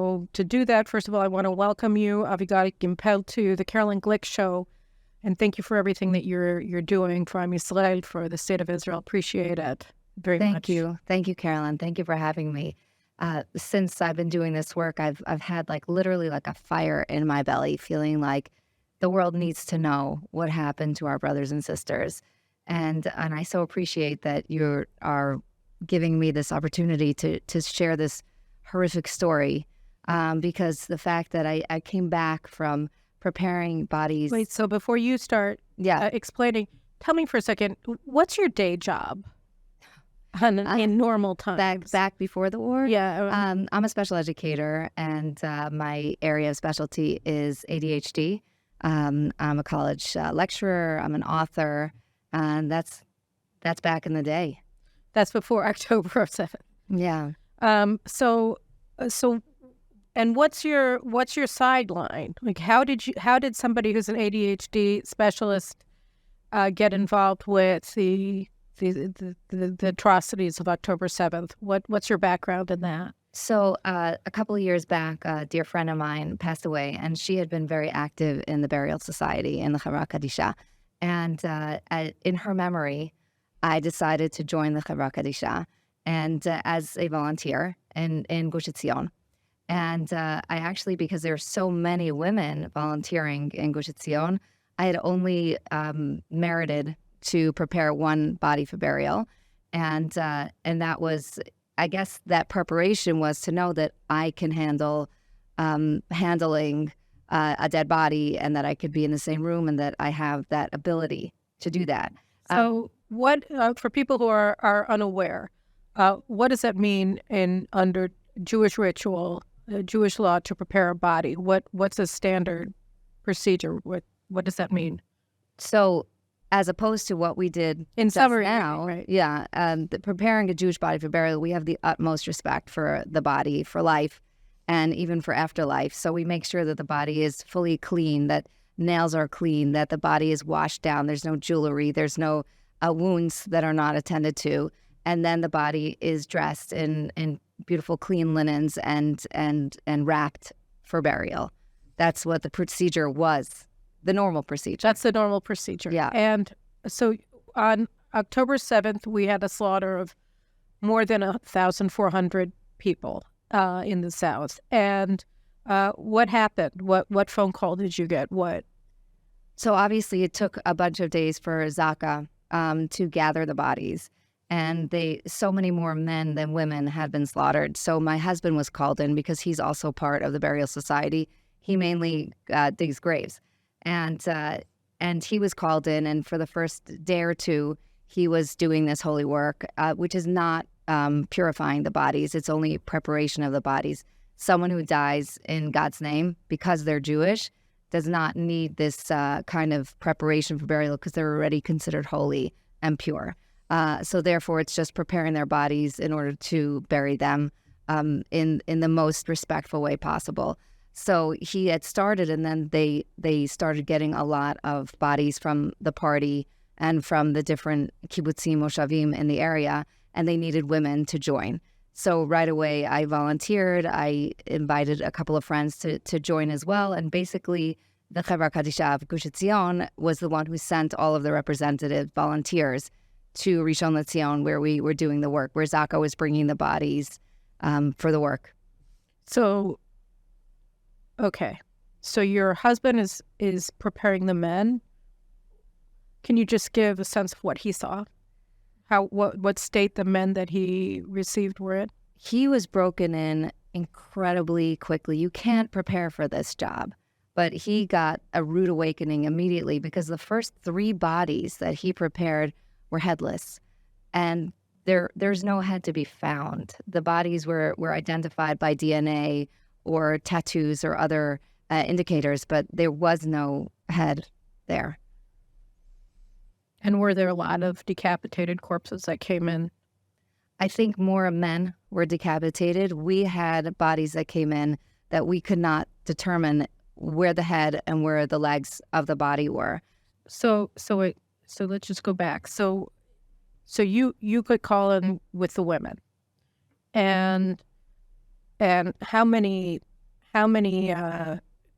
To do that, first of all, I want to welcome you, Avigail Gimpel, to the Caroline Glick Show, and thank you for everything that you're doing for Am Yisrael, for the State of Israel. Appreciate it very much. Thank you, Caroline. Thank you for having me. Since I've been doing this work, I've had literally a fire in my belly, feeling like the world needs to know what happened to our brothers and sisters, and I so appreciate that you are giving me this opportunity to share this horrific story. Because the fact that I came back from preparing bodies. Wait, so before you start explaining, tell me for a second, what's your day job in normal times? Back before the war? Yeah. I'm a special educator, and my area of specialty is ADHD. I'm a college lecturer. I'm an author, and that's back in the day. That's before October 7th. Yeah. So. And what's your sideline? Like, how did somebody who's an ADHD specialist get involved with the atrocities of October 7th? What's your background in that? So a couple of years back, a dear friend of mine passed away, and she had been very active in the burial society in the Chevra Kadisha. And in her memory, I decided to join the Chevra Kadisha and as a volunteer in Gush Etzion. And I actually, because there are so many women volunteering in Gush Etzion, I had only merited to prepare one body for burial. And that was, I guess that preparation was to know that I can handle handling a dead body, and that I could be in the same room, and that I have that ability to do that. So what, for people who are unaware, what does that mean under Jewish ritual, Jewish law, to prepare a body? What's a standard procedure? What does that mean? So, as opposed to what we did in summary now, right? Preparing a Jewish body for burial, we have the utmost respect for the body, for life, and even for afterlife. So we make sure that the body is fully clean, that nails are clean, that the body is washed down. There's no jewelry, there's no wounds that are not attended to, and then the body is dressed in beautiful clean linens and wrapped for burial. That's what the procedure was, the normal procedure. That's the normal procedure. Yeah. And so on October 7th, we had a slaughter of more than 1,400 people in the South. And what happened? What phone call did you get? What? So obviously it took a bunch of days for Zaka to gather the bodies. And so many more men than women had been slaughtered. So my husband was called in because he's also part of the burial society. He mainly digs graves. And he was called in, and for the first day or two, he was doing this holy work, which is not purifying the bodies. It's only preparation of the bodies. Someone who dies in God's name because they're Jewish does not need this kind of preparation for burial, because they're already considered holy and pure. So therefore, it's just preparing their bodies in order to bury them in the most respectful way possible. So he had started, and then they started getting a lot of bodies from the party and from the different kibbutzim, moshavim in the area, and they needed women to join. So right away, I volunteered. I invited a couple of friends to join as well, and basically the Chevra Kadisha of Gush Etzion was the one who sent all of the representative volunteers to Rishon LeZion, where we were doing the work, where Zaka was bringing the bodies for the work. So, okay. So your husband is preparing the men. Can you just give a sense of what he saw? What state the men that he received were in? He was broken in incredibly quickly. You can't prepare for this job. But he got a rude awakening immediately, because the first 3 bodies that he prepared were headless, and there's no head to be found. The bodies were identified by DNA or tattoos or other indicators, but there was no head there. And were there a lot of decapitated corpses that came in? I think more men were decapitated. We had bodies that came in that we could not determine where the head and where the legs of the body were. So let's just go back. So you could call in with the women, and how many how many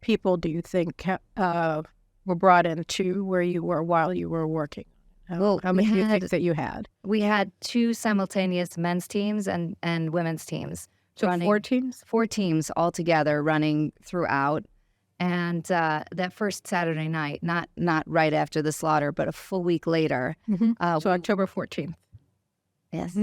people do you think were brought into where you were while you were working? How many do you think that you had? We had 2 simultaneous men's teams and women's teams. So 4 teams? 4 teams all together running throughout. And that first Saturday night, not right after the slaughter, but a full week later. So October 14th. Yes.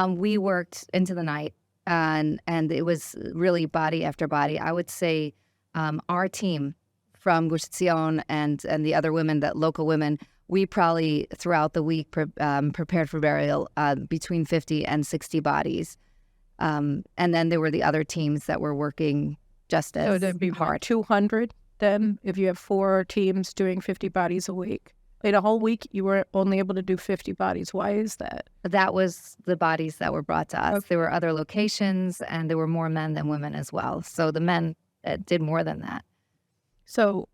We worked into the night, and it was really body after body. I would say our team from Gush Etzion and the other women, that local women, we probably throughout the week prepared for burial between 50 and 60 bodies. And then there were the other teams that were working just as So that'd be hard. 200 then, if you have 4 teams doing 50 bodies a week. In a whole week, you were only able to do 50 bodies. Why is that? That was the bodies that were brought to us. Okay. There were other locations, and there were more men than women as well. So the men did more than that. So,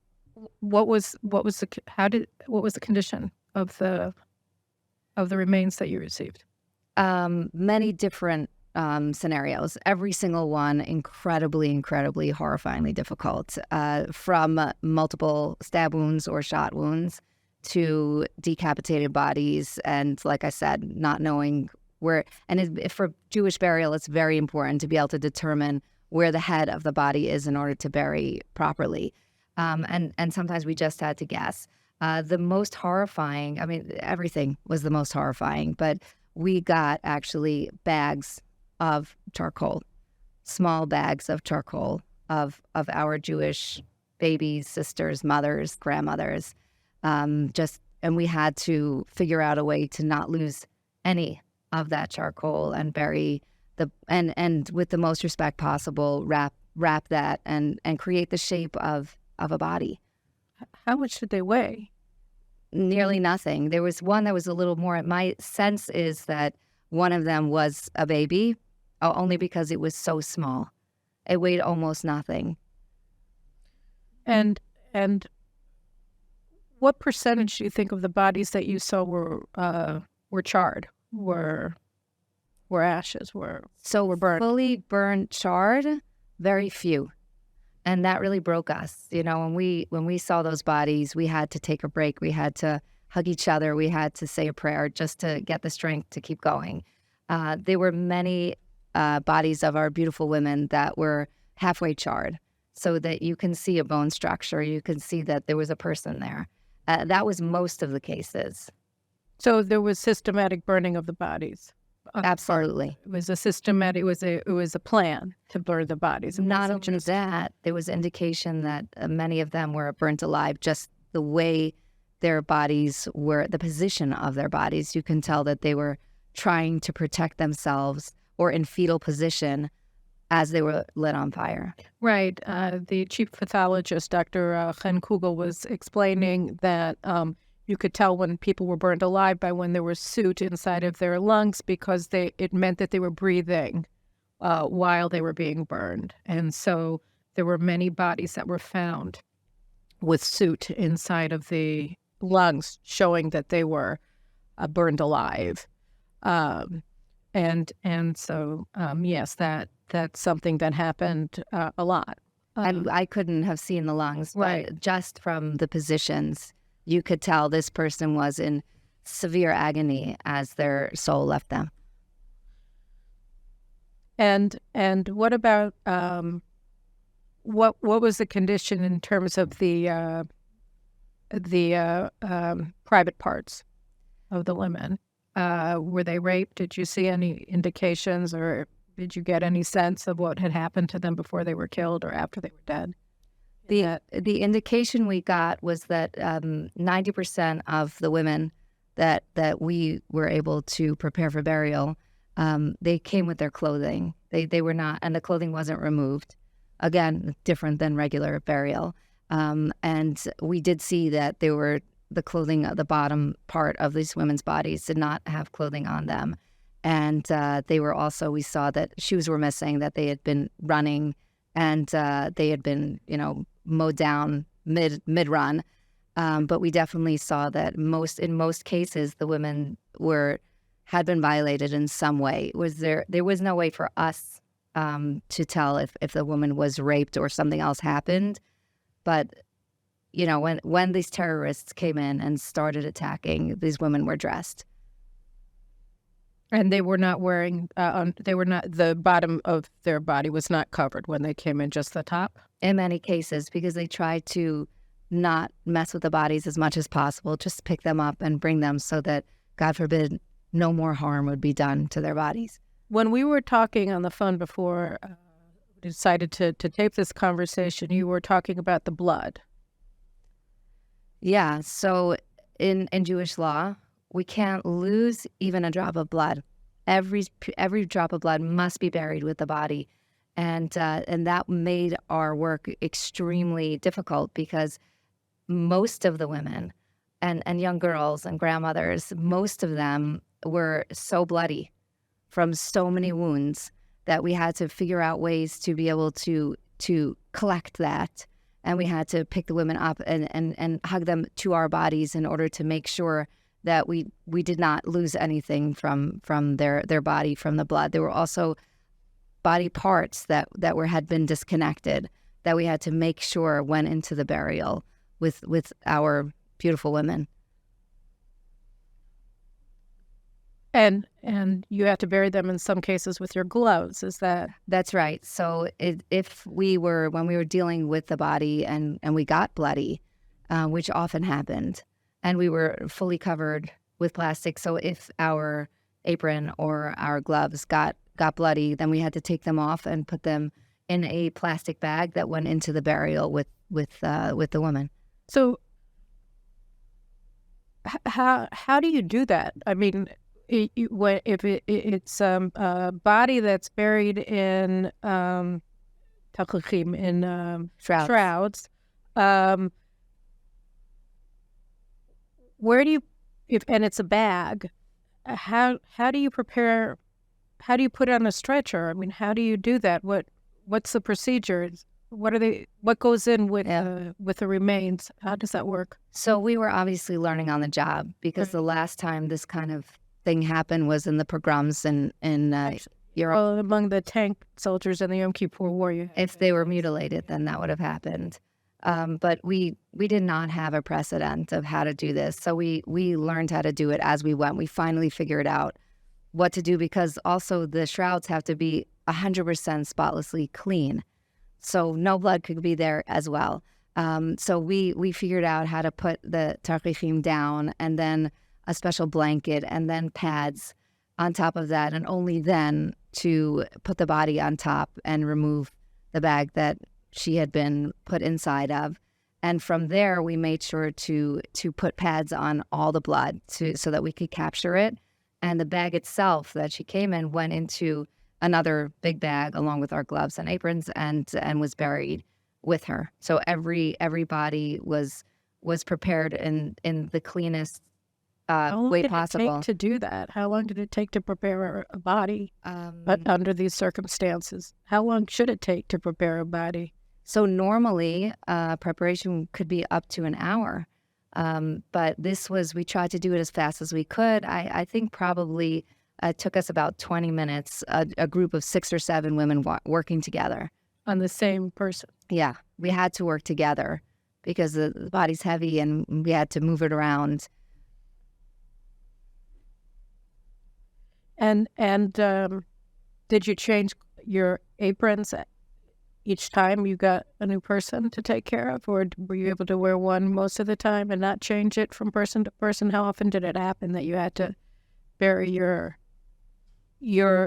what was the condition of the remains that you received? Many different scenarios. Every single one incredibly, horrifyingly difficult. From multiple stab wounds or shot wounds to decapitated bodies, and like I said, not knowing where. And for Jewish burial, it's very important to be able to determine where the head of the body is in order to bury properly. And sometimes we just had to guess. The most horrifying, I mean, everything was the most horrifying, but we got actually bags of charcoal, small bags of charcoal of our Jewish babies, sisters, mothers, grandmothers. And we had to figure out a way to not lose any of that charcoal and bury and with the most respect possible, wrap that and create the shape of a body. How much did they weigh? Nearly nothing. There was one that was a little more. My sense is that one of them was a baby, only because it was so small. It weighed almost nothing. And what percentage do you think of the bodies that you saw were charred, were ashes, were burned? Fully burned, charred, very few. And that really broke us. You know, when we saw those bodies, we had to take a break. We had to hug each other. We had to say a prayer just to get the strength to keep going. There were many bodies of our beautiful women that were halfway charred, so that you can see a bone structure. You can see that there was a person there. That was most of the cases. So there was systematic burning of the bodies. Absolutely. It was a systematic. It was a plan to burn the bodies. Not only that, there was indication that many of them were burnt alive. Just the way their bodies were, the position of their bodies, you can tell that they were trying to protect themselves or in fetal position as they were lit on fire. Right. The chief pathologist, Dr. Chen Kugel, was explaining that you could tell when people were burned alive by when there was soot inside of their lungs, because it meant that they were breathing while they were being burned. And so there were many bodies that were found with soot inside of the lungs, showing that they were burned alive. And so yes, that's something that happened a lot. I couldn't have seen the lungs, right. But just from the positions, you could tell this person was in severe agony as their soul left them. And what about what was the condition in terms of the private parts of the women? Were they raped? Did you see any indications, or did you get any sense of what had happened to them before they were killed or after they were dead? The indication we got was that 90% of the women that we were able to prepare for burial, they came with their clothing. They were not, and the clothing wasn't removed. Again, different than regular burial. And we did see that they were the clothing at the bottom part of these women's bodies did not have clothing on them. And they were also, we saw that shoes were missing, that they had been running, and they had been, mowed down mid-run. But we definitely saw that in most cases, the women had been violated in some way. There was no way for us to tell if the woman was raped or something else happened. But, you know, when these terrorists came in and started attacking, these women were dressed. And they were not wearing, the bottom of their body was not covered when they came in, just the top? In many cases, because they tried to not mess with the bodies as much as possible, just pick them up and bring them so that, God forbid, no more harm would be done to their bodies. When we were talking on the phone before we decided to tape this conversation, you were talking about the blood. Yeah, so in Jewish law, we can't lose even a drop of blood. Every drop of blood must be buried with the body. And that made our work extremely difficult because most of the women and young girls and grandmothers, most of them were so bloody from so many wounds that we had to figure out ways to be able to collect that. And we had to pick the women up and hug them to our bodies in order to make sure that we did not lose anything from their body, from the blood. There were also body parts that had been disconnected that we had to make sure went into the burial with our beautiful women. And you had to bury them in some cases with your gloves, is that? That's right. So when we were dealing with the body and we got bloody, which often happened, and we were fully covered with plastic, so if our apron or our gloves got bloody, then we had to take them off and put them in a plastic bag that went into the burial with the woman. So how do you do that? I mean, if it's a body that's buried in tachuchim, in shrouds, where do you, and it's a bag, how do you prepare? How do you put it on a stretcher? I mean, how do you do that? What's the procedure? What goes in with the remains? How does that work? So we were obviously learning on the job because the last time this kind of thing happened was in the pogroms in Europe. Well, among the tank soldiers in the Yom Kippur War. If they were mutilated, then that would have happened. But we did not have a precedent of how to do this. So we learned how to do it as we went. We finally figured out what to do because also the shrouds have to be 100% spotlessly clean. So no blood could be there as well. So we figured out how to put the tarchifim down and then a special blanket and then pads on top of that, and only then to put the body on top and remove the bag that she had been put inside of. And from there, we made sure to put pads on all the blood so that we could capture it. And the bag itself that she came in went into another big bag along with our gloves and aprons and was buried with her. So every body was prepared in the cleanest way possible. How long did it take to do that? How long did it take to prepare a body but under these circumstances? How long should it take to prepare a body? So normally preparation could be up to an hour. But we tried to do it as fast as we could. I think probably it took us about 20 minutes, a group of 6 or 7 women working together. On the same person? Yeah, we had to work together because the body's heavy and we had to move it around. And did you change your aprons each time you got a new person to take care of, or were you able to wear one most of the time and not change it from person to person? How often did it happen that you had to bury your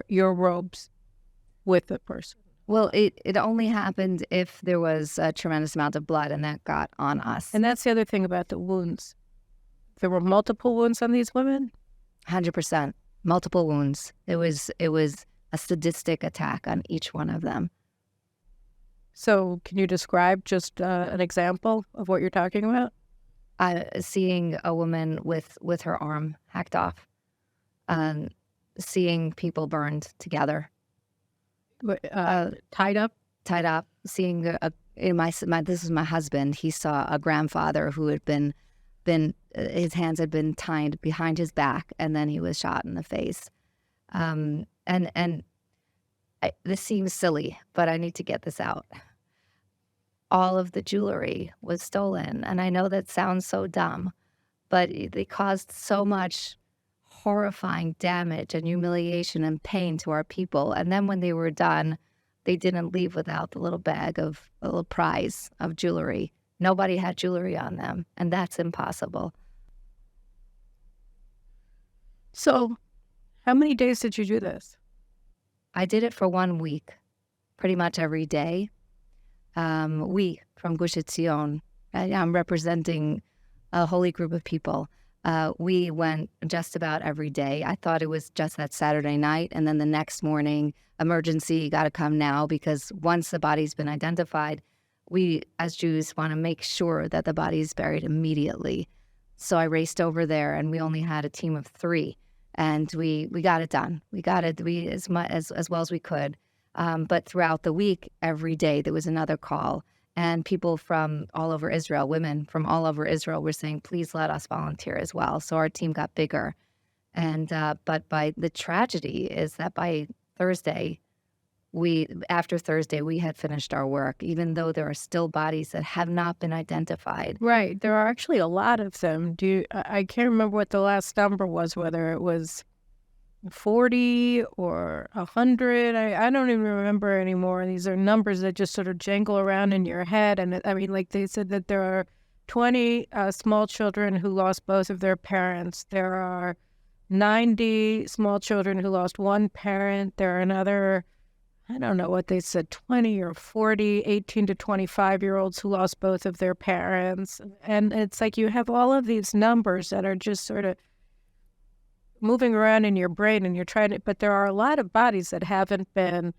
robes with the person? Well, it only happened if there was a tremendous amount of blood and that got on us. And that's the other thing about the wounds. There were multiple wounds on these women? 100%. Multiple wounds. It was a sadistic attack on each one of them. So can you describe just an example of what you're talking about? Seeing a woman with her arm hacked off. Seeing people burned together. Tied up? Tied up. Seeing this is my husband. He saw a grandfather who had been his hands had been tied behind his back, and then he was shot in the face. And this seems silly, but I need to get this out. All of the jewelry was stolen. And I know that sounds so dumb, but they caused so much horrifying damage and humiliation and pain to our people. And then when they were done, they didn't leave without the little bag of a little prize of jewelry. Nobody had jewelry on them, and that's impossible. So how many days did you do this? I did it for 1 week, pretty much every day. We from Gush Etzion, I'm representing a holy group of people. We went just about every day. I thought it was just that Saturday night, and then the next morning, emergency, you got to come now, because once the body's been identified, we as Jews want to make sure that the body is buried immediately. So I raced over there, and we only had a team of 3, and we got it done. We got it as well as we could. But throughout the week, every day there was another call, and people from all over Israel, women from all over Israel, were saying, "Please let us volunteer as well." So our team got bigger, and but by the tragedy is that by Thursday, after Thursday, we had finished our work, even though there are still bodies that have not been identified. Right. There are actually a lot of them. I can't remember what the last number was, whether it was 40 or 100. I don't even remember anymore. These are numbers that just sort of jangle around in your head. And I mean, like they said that there are 20 small children who lost both of their parents. There are 90 small children who lost one parent. There are another, I don't know what they said, 20 or 40, 18 to 25-year-olds who lost both of their parents. And it's like you have all of these numbers that are just sort of moving around in your brain, and you're trying to, but there are a lot of bodies that haven't been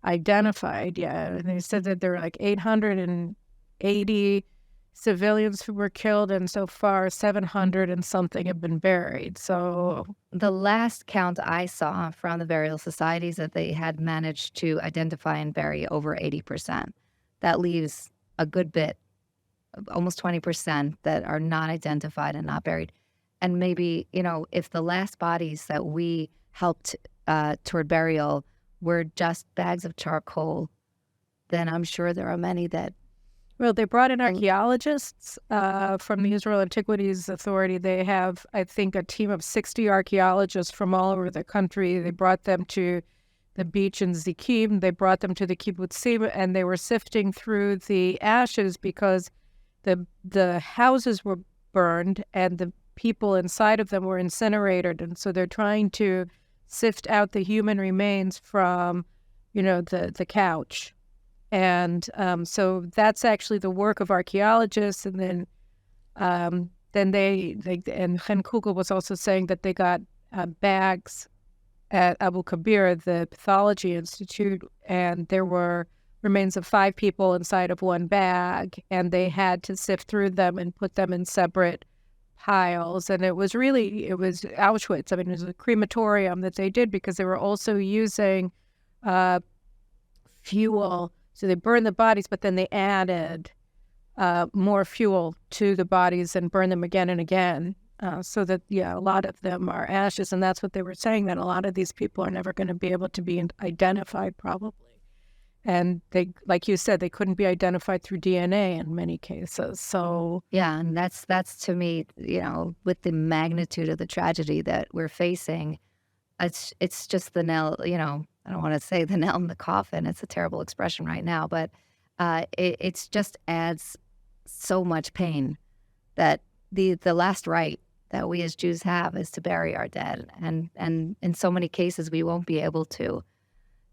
identified yet. And they said that there are like 880 civilians who were killed, and so far 700 and something have been buried. So the last count I saw from the burial societies that they had managed to identify and bury over 80%. That leaves a good bit, almost 20%, that are not identified and not buried. And maybe, if the last bodies that we helped toward burial were just bags of charcoal, then I'm sure there are many that... Well, they brought in archaeologists from the Israel Antiquities Authority. They have, I think, a team of 60 archaeologists from all over the country. They brought them to the beach in Zikim. They brought them to the kibbutzim, and they were sifting through the ashes because the houses were burned and the people inside of them were incinerated. And so they're trying to sift out the human remains from, the couch. And so that's actually the work of archaeologists. And then they and Chen Kugel was also saying that they got bags at Abu Kabir, the Pathology Institute, and there were remains of 5 people inside of one bag, and they had to sift through them and put them in separate piles. And it was Auschwitz. I mean, it was a crematorium that they did because they were also using fuel. So they burned the bodies, but then they added more fuel to the bodies and burned them again and again. So that, a lot of them are ashes. And that's what they were saying, that a lot of these people are never going to be able to be identified, probably. And they, like you said, they couldn't be identified through DNA in many cases. So yeah, and that's to me, with the magnitude of the tragedy that we're facing, it's just the nail. I don't want to say the nail in the coffin. It's a terrible expression right now, but it just adds so much pain that the last right that we as Jews have is to bury our dead, and in so many cases we won't be able to.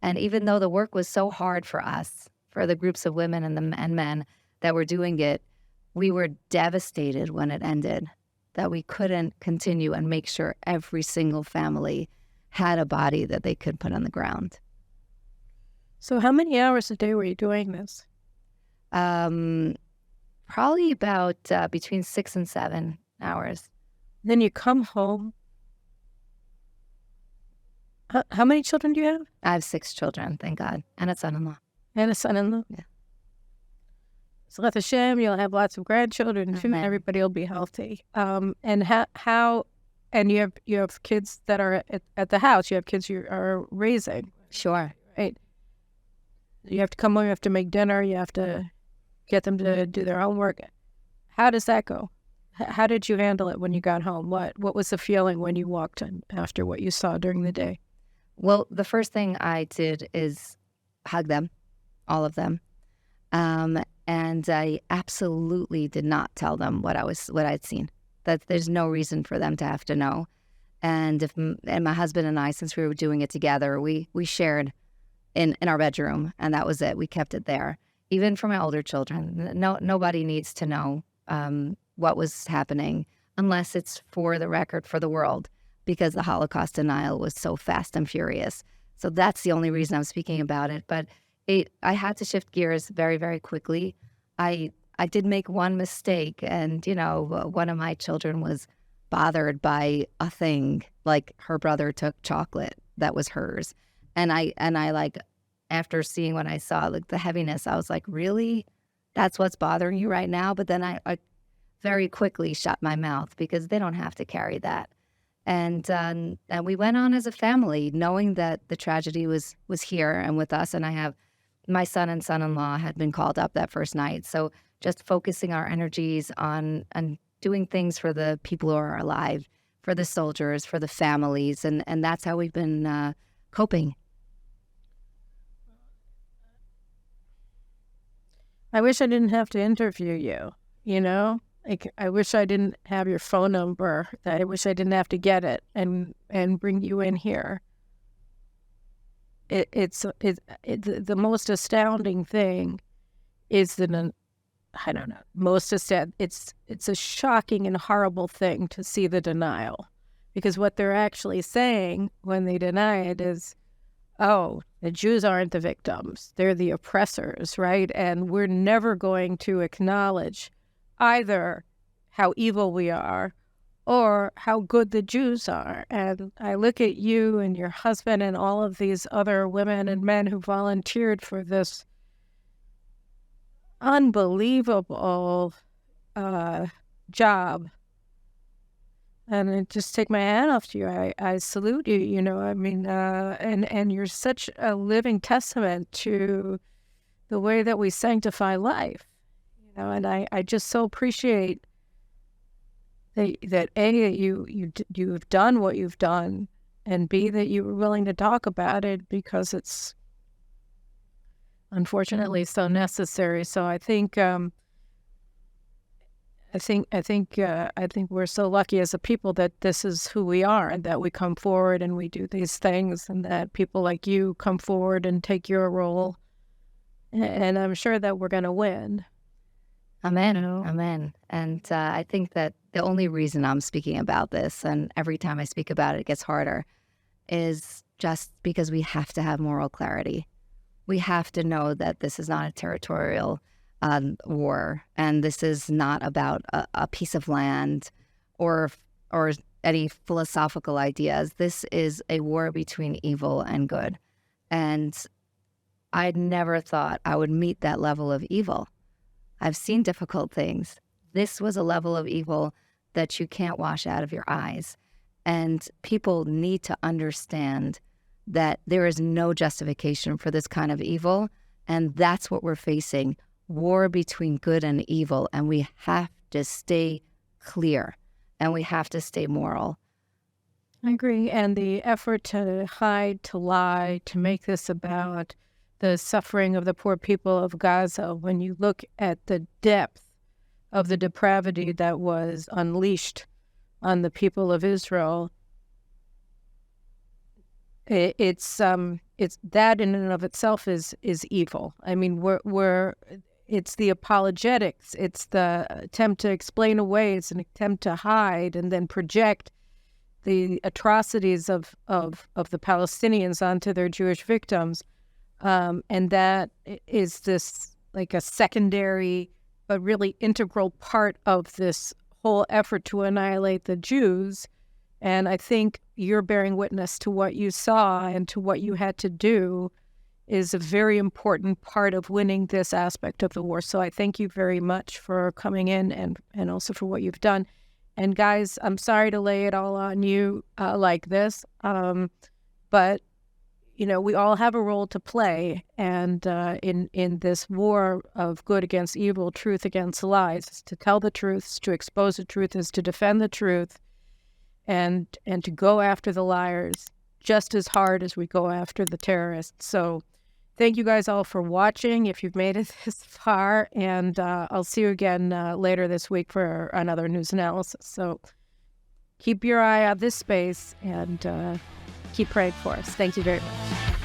And even though the work was so hard for us, for the groups of women and men that were doing it, we were devastated when it ended, that we couldn't continue and make sure every single family had a body that they could put on the ground. So how many hours a day were you doing this? Probably about between 6 and 7 hours. Then you come home. How many children do you have? I have 6 children, thank God, and a son-in-law. And a son-in-law? Yeah. So let Hashem, you'll have lots of grandchildren too, and everybody will be healthy. And how and you have kids that are at the house. You have kids you are raising. Sure. Right. You have to come home, you have to make dinner, you have to get them to do their homework. How does that go? How did you handle it when you got home? What was the feeling when you walked in after what you saw during the day? Well, the first thing I did is hug them, all of them. And I absolutely did not tell them what I'd seen. That there's no reason for them to have to know. And my husband and I, since we were doing it together, we shared in our bedroom, and that was it. We kept it there. Even for my older children, nobody needs to know what was happening unless it's for the record for the world, because the Holocaust denial was so fast and furious. So that's the only reason I'm speaking about it. But I had to shift gears very, very quickly. I did make one mistake, and one of my children was bothered by a thing, like her brother took chocolate that was hers, and I like, after seeing what I saw, like the heaviness, I was like, really, that's what's bothering you right now? But then I very quickly shut my mouth, because they don't have to carry that. And we went on as a family, knowing that the tragedy was here and with us. And I have my son and son-in-law had been called up that first night. So just focusing our energies on doing things for the people who are alive, for the soldiers, for the families. And that's how we've been coping. I wish I didn't have to interview you, Like, I wish I didn't have your phone number. I wish I didn't have to get it and bring you in here. It's the most astounding thing is I don't know, it's a shocking and horrible thing to see the denial, because what they're actually saying when they deny it is, oh, the Jews aren't the victims, they're the oppressors, right? And we're never going to acknowledge either how evil we are or how good the Jews are. And I look at you and your husband and all of these other women and men who volunteered for this unbelievable job. And I just take my hat off to you. I salute you, and you're such a living testament to the way that we sanctify life. And I just so appreciate that A, that you've done what you've done, and B, that you were willing to talk about it, because it's unfortunately so necessary. So I think we're so lucky as a people that this is who we are, and that we come forward and we do these things, and that people like you come forward and take your role. And I'm sure that we're going to win. Amen. Amen. And I think that the only reason I'm speaking about this, and every time I speak about it, it gets harder, is just because we have to have moral clarity. We have to know that this is not a territorial war, and this is not about a piece of land or any philosophical ideas. This is a war between evil and good. And I'd never thought I would meet that level of evil. I've seen difficult things. This was a level of evil that you can't wash out of your eyes. And people need to understand that there is no justification for this kind of evil. And that's what we're facing, war between good and evil. And we have to stay clear, and we have to stay moral. I agree. And the effort to hide, to lie, to make this about the suffering of the poor people of Gaza, when you look at the depth of the depravity that was unleashed on the people of Israel, it's that in and of itself is evil. I mean, it's the apologetics, it's the attempt to explain away, it's an attempt to hide and then project the atrocities of the Palestinians onto their Jewish victims. And that is this like a secondary but really integral part of this whole effort to annihilate the Jews. And I think you're bearing witness to what you saw and to what you had to do is a very important part of winning this aspect of the war. So I thank you very much for coming in and also for what you've done. And guys, I'm sorry to lay it all on you like this, but we all have a role to play, and in this war of good against evil, truth against lies, is to tell the truth, to expose the truth, is to defend the truth, and to go after the liars just as hard as we go after the terrorists. So thank you guys all for watching, if you've made it this far, and I'll see you again later this week for another news analysis. So keep your eye on this space, and keep praying for us. Thank you very much.